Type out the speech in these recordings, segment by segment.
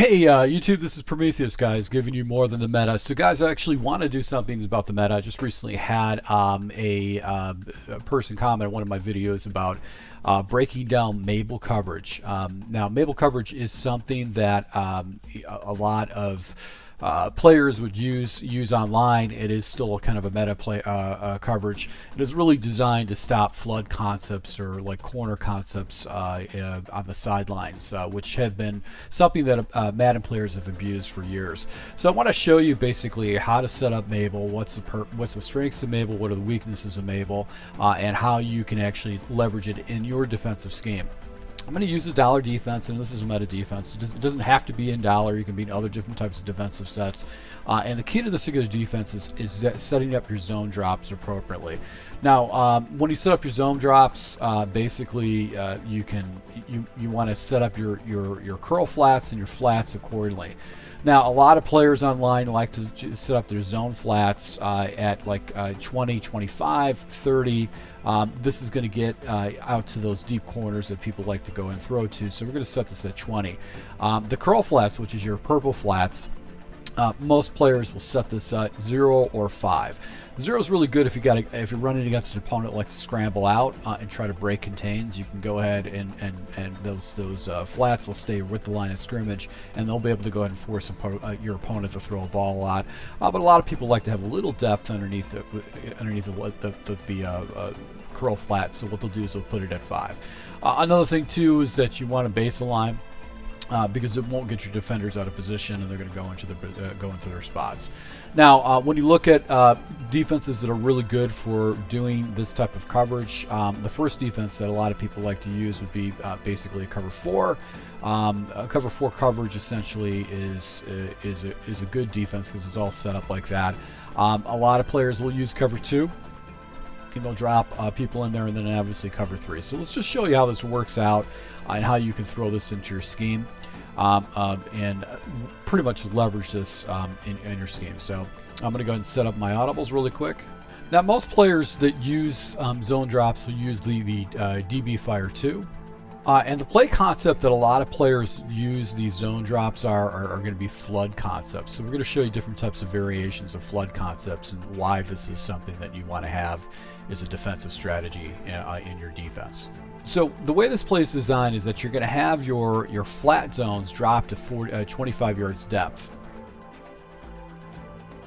Hey YouTube, this is Prometheus, guys, giving you more than the meta. So guys, I actually want to do something about the meta. I just recently had a person comment on one of my videos about breaking down Mable coverage. Now Mable coverage is something that a lot of players would use online. It is still kind of a meta coverage. It is really designed to stop flood concepts or like corner concepts on the sidelines, which have been something that Madden players have abused for years. So I want to show you basically how to set up Mable, what's the strengths of Mable, what are the weaknesses of Mable, and how you can actually leverage it in your defensive scheme. I'm going to use the dollar defense, and this is a meta defense. It doesn't have to be in dollar. You can be in other different types of defensive sets. And the key to this defense is setting up your zone drops appropriately. Now, when you set up your zone drops, basically you want to set up your curl flats and your flats accordingly. Now, a lot of players online like to set up their zone flats at like 20, 25, 30. This is going to get out to those deep corners that people like to go and throw to. So we're going to set this at 20. The curl flats, which is your purple flats, most players will set this at 0 or 5. 0 is really good if you're running against an opponent like to scramble out and try to break contains. You can go ahead and those flats will stay with the line of scrimmage, and they'll be able to go ahead and force your opponent to throw a ball a lot. But a lot of people like to have a little depth underneath the curl flat. So what they'll do is they'll put it at 5. Another thing too is that you want to base a line. Because it won't get your defenders out of position, and they're going to go into their spots. Now, when you look at defenses that are really good for doing this type of coverage, the first defense that a lot of people like to use would be basically a cover 4. A cover 4 coverage essentially is a good defense because it's all set up like that. A lot of players will use cover 2. And they'll drop people in there, and then obviously cover 3. So let's just show you how this works out and how you can throw this into your scheme and pretty much leverage this in your scheme. So I'm going to go ahead and set up my audibles really quick. Now, most players that use zone drops will use the DB Fire 2. And the play concept that a lot of players use these zone drops are going to be flood concepts. So we're going to show you different types of variations of flood concepts and why this is something that you want to have as a defensive strategy in your defense. So the way this play is designed is that you're going to have your flat zones drop to 25 yards depth.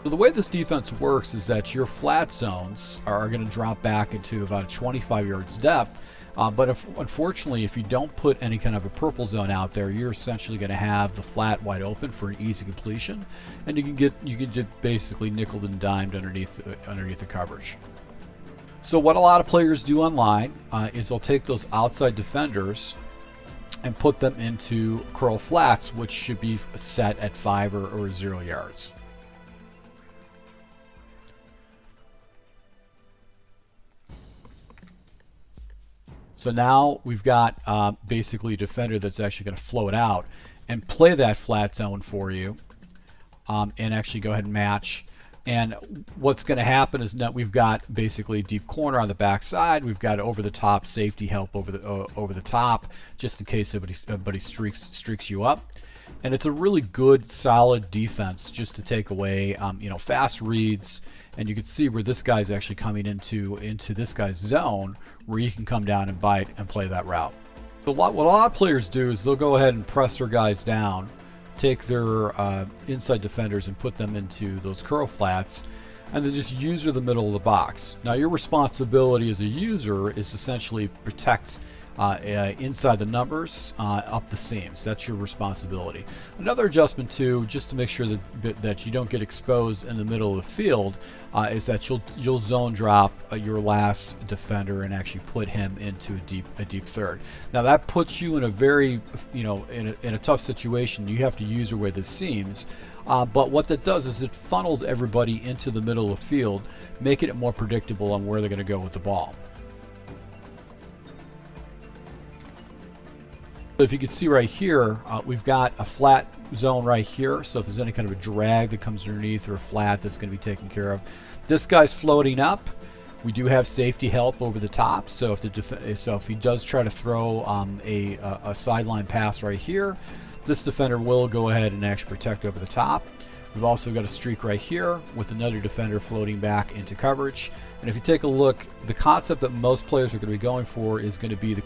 So the way this defense works is that your flat zones are going to drop back into about 25 yards depth. But unfortunately, if you don't put any kind of a purple zone out there, you're essentially going to have the flat wide open for an easy completion, and you can get basically nickeled and dimed underneath the coverage. So what a lot of players do online is they'll take those outside defenders and put them into curl flats, which should be set at 5 or 0 yards. So now we've got basically a defender that's actually going to float out and play that flat zone for you and actually go ahead and match. And what's going to happen is that we've got basically a deep corner on the back side. We've got over the top safety help over the top, just in case somebody streaks you up. And it's a really good, solid defense just to take away, fast reads. And you can see where this guy's actually coming into this guy's zone, where you can come down and bite and play that route. So what a lot of players do is they'll go ahead and press their guys down, take their inside defenders and put them into those curl flats, and then just user the middle of the box. Now, your responsibility as a user is essentially protect inside the numbers, up the seams. That's your responsibility. Another adjustment too, just to make sure that you don't get exposed in the middle of the field, is that you'll zone drop your last defender and actually put him into a deep third. Now that puts you in a very in a tough situation. You have to use away the seams. But what that does is it funnels everybody into the middle of the field, making it more predictable on where they're going to go with the ball. So if you can see right here, we've got a flat zone right here. So if there's any kind of a drag that comes underneath or a flat, that's going to be taken care of. This guy's floating up. We do have safety help over the top. So if he does try to throw a sideline pass right here, this defender will go ahead and actually protect over the top. We've also got a streak right here with another defender floating back into coverage. And if you take a look, the concept that most players are going to be going for is going to be the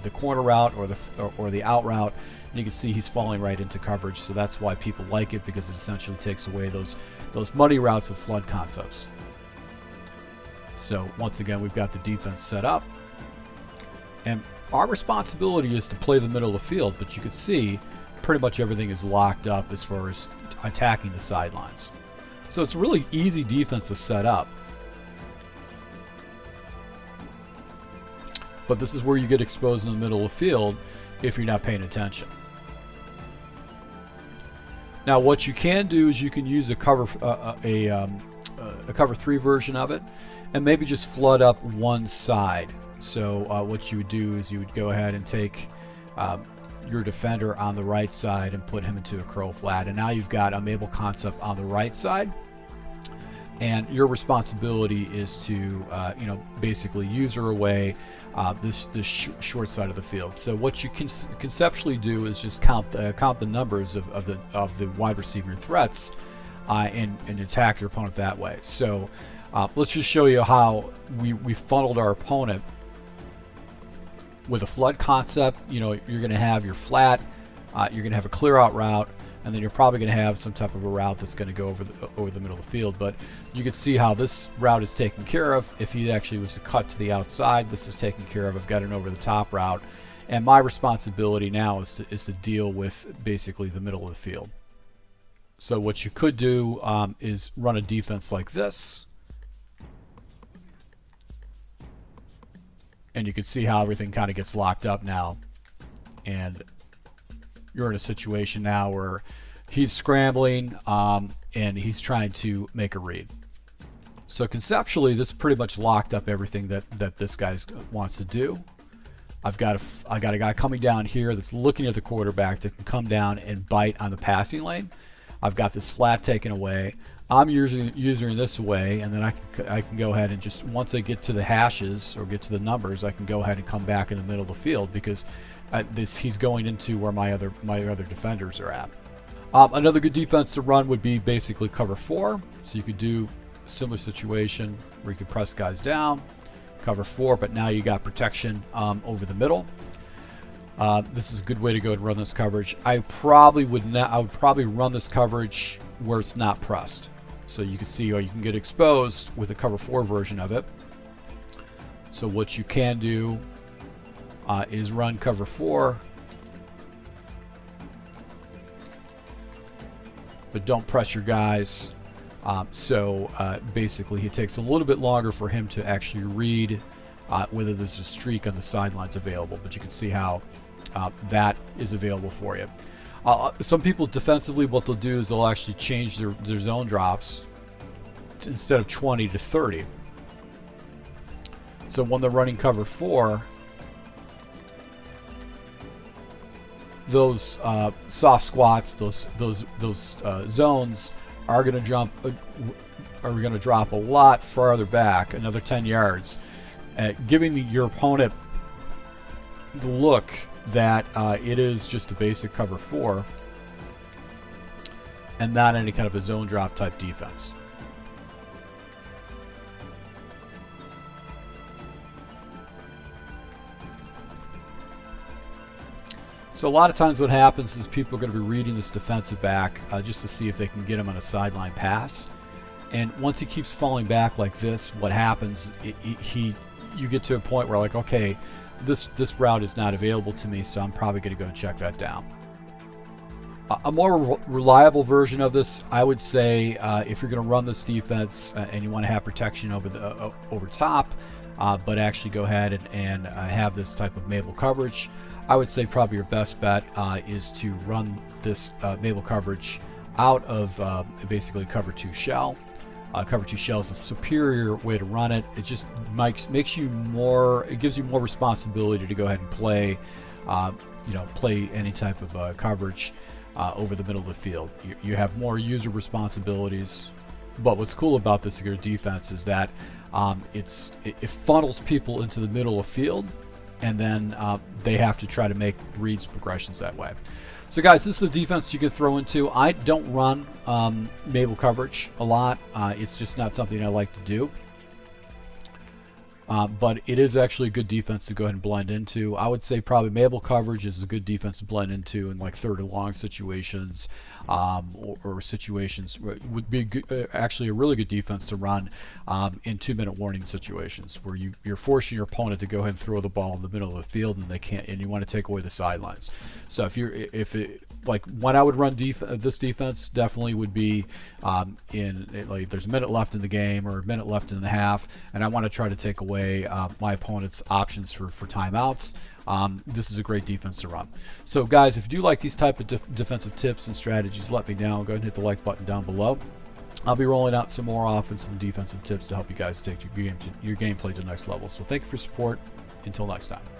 corner route or the out route. And you can see he's falling right into coverage, so that's why people like it, because it essentially takes away those money routes of flood concepts. So once again, we've got the defense set up, and our responsibility is to play the middle of the field. But you can see pretty much everything is locked up as far as attacking the sidelines. So it's really easy defense to set up. But this is where you get exposed in the middle of the field if you're not paying attention. Now what you can do is you can use a cover 3 version of it and maybe just flood up one side. So what you would do is you would go ahead and take your defender on the right side and put him into a crow flat, and now you've got a Mable concept on the right side, and your responsibility is to basically user away this short side of the field. So what you can conceptually do is just count the numbers of the wide receiver threats and attack your opponent that way. So let's just show you how we funneled our opponent with a flood concept. You're going to have your flat, you're going to have a clear out route, and then you're probably going to have some type of a route that's going to go over the middle of the field. But you can see how this route is taken care of. If he actually was to cut to the outside, this is taken care of. I've got an over the top route, and my responsibility now is to deal with basically the middle of the field. So what you could do is run a defense like this, and you can see how everything kind of gets locked up now, and you're in a situation now where he's scrambling and he's trying to make a read. So conceptually, this pretty much locked up everything that this guy wants to do. I got a guy coming down here that's looking at the quarterback that can come down and bite on the passing lane. I've got this flat taken away. I'm using this away, and then I can go ahead and just, once I get to the hashes or get to the numbers, I can go ahead and come back in the middle of the field, because he's going into where my other defenders are at. Another good defense to run would be basically cover 4. So you could do a similar situation where you could press guys down, cover 4, but now you got protection over the middle. This is a good way to go and run this coverage. I would probably run this coverage where it's not pressed. So you can see, or you can get exposed with a cover 4 version of it. So what you can do is run cover 4, but don't press your guys. Basically it takes a little bit longer for him to actually read whether there's a streak on the sidelines available, but you can see how that is available for you. Some people defensively, what they'll do is they'll actually change their zone drops instead of 20 to 30. So when they're running cover 4, those soft squats, those zones are going to drop a lot farther back, another 10 yards, giving your opponent the look that it is just a basic cover 4 and not any kind of a zone drop type defense. So a lot of times what happens is people are going to be reading this defensive back just to see if they can get him on a sideline pass. And once he keeps falling back like this, what happens, you get to a point where, like, okay, this route is not available to me, so I'm probably going to go and check that down. A more reliable version of this, I would say, if you're going to run this defense and you want to have protection over top, but actually go ahead and have this type of Mable coverage, I would say probably your best bet is to run this Mable coverage out of basically cover 2 shell. Cover 2 shell is a superior way to run it. It just makes you more, it gives you more responsibility to go ahead and play, play any type of coverage over the middle of the field. You have more user responsibilities, but what's cool about this defense is that it funnels people into the middle of field, and then they have to try to make reads progressions that way. So guys, this is a defense you can throw into. I don't run Mable coverage a lot. It's just not something I like to do. But it is actually a good defense to go ahead and blend into. I would say probably Mable coverage is a good defense to blend into in like third and long situations, or situations would be good, actually a really good defense to run in 2-minute warning situations where you're forcing your opponent to go ahead and throw the ball in the middle of the field and they can't, and you want to take away the sidelines. So like when I would run this defense, definitely would be like there's a minute left in the game or a minute left in the half, and I want to try to take away my opponent's options for timeouts. This is a great defense to run. So guys, if you do like these type of defensive tips and strategies, let me know. Go ahead and hit the like button down below. I'll be rolling out some more offensive and defensive tips to help you guys take your gameplay to the next level. So thank you for your support. Until next time.